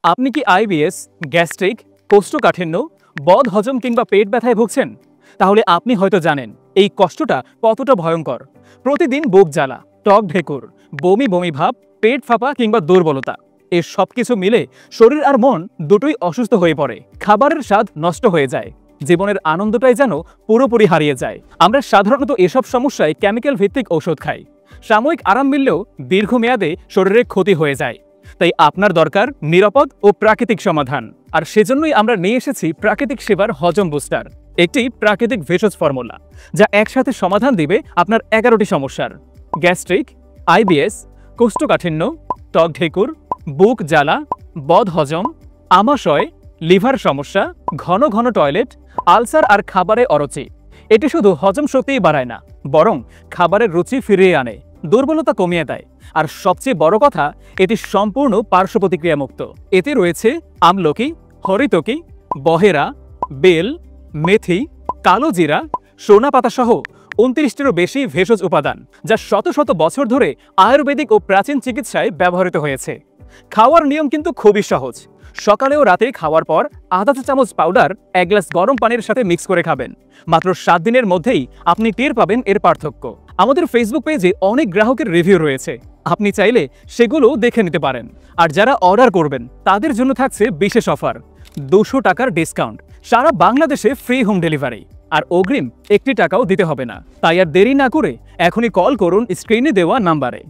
আপনি কি IBS, gastric, কোষ্ঠকাঠিন্য, বদহজম কিংবা পেট ব্যথায় ভুগছেন? তাহলে আপনি হয়তো জানেন এই কষ্টটা কতটা ভয়ঙ্কর। প্রতিদিন বুক জ্বালা, টক ঢেকুর, বমি বমি ভাব, পেট ফাঁপা কিংবা দুর্বলতা, এর সবকিছু মিলে শরীর আর মন দুটোই অসুস্থ হয়ে পড়ে। খাবারের স্বাদ নষ্ট হয়ে যায়, জীবনের আনন্দটাই যেন পুরোপুরি হারিয়ে যায়। আমরা সাধারণত এসব সমস্যায় কেমিক্যাল ভিত্তিক ঔষধ খাই। সাময়িক আরাম মিললেও দীর্ঘমেয়াদে শরীরে ক্ষতি হয়ে যায়। তাই আপনার দরকার নিরাপদ ও প্রাকৃতিক সমাধান। আর সেজন্যই আমরা নিয়ে এসেছি প্রাকৃতিক সেবার হজম বুস্টার, একটি প্রাকৃতিক ভেষজ ফর্মুলা যা একসাথে সমাধান দিবে আপনার 11টি সমস্যার: গ্যাস্ট্রিক, আইবিএস, কোষ্ঠকাঠিন্য, টক ঢেকুর, বুক জ্বালা, বদহজম, আমাশয়, লিভার সমস্যা, ঘন ঘন টয়লেট, আলসার আর খাবারে অরুচি। এটি শুধু হজম শক্তিই বাড়ায় না, বরং খাবারের রুচি ফিরিয়ে আনে, দুর্বলতা কমিয়ে দেয়। আর সবচেয়ে বড় কথা, এটি সম্পূর্ণ পার্শ্ব প্রতিক্রিয়া মুক্ত। এতে রয়েছে আমলকি, হরিতকি, বহেরা, বেল, মেথি, কালো জিরা, সোনা পাতা সহ 29টিরও বেশি ভেষজ উপাদান, যা শত শত বছর ধরে আয়ুর্বেদিক ও প্রাচীন চিকিৎসায় ব্যবহৃত হয়েছে। খাওয়ার নিয়ম কিন্তু খুবই সহজ। সকালে ও রাতে খাওয়ার পর আধা চা চামচ পাউডার 1 গ্লাস গরম পানির সাথে মিক্স করে খাবেন। মাত্র 7 দিনের মধ্যেই আপনি টের পাবেন এর পার্থক্য। আমাদের ফেসবুক পেজে অনেক গ্রাহকের রিভিউ রয়েছে, আপনি চাইলে সেগুলো দেখে নিতে পারেন। আর যারা অর্ডার করবেন তাদের জন্য থাকছে বিশেষ অফার, 200 টাকার ডিসকাউন্ট, সারা বাংলাদেশে ফ্রি হোম ডেলিভারি, আর অগ্রিম 1 টাকাও দিতে হবে না। তাই আর দেরি না করে এখনই কল করুন স্ক্রিনে দেওয়া নাম্বারে।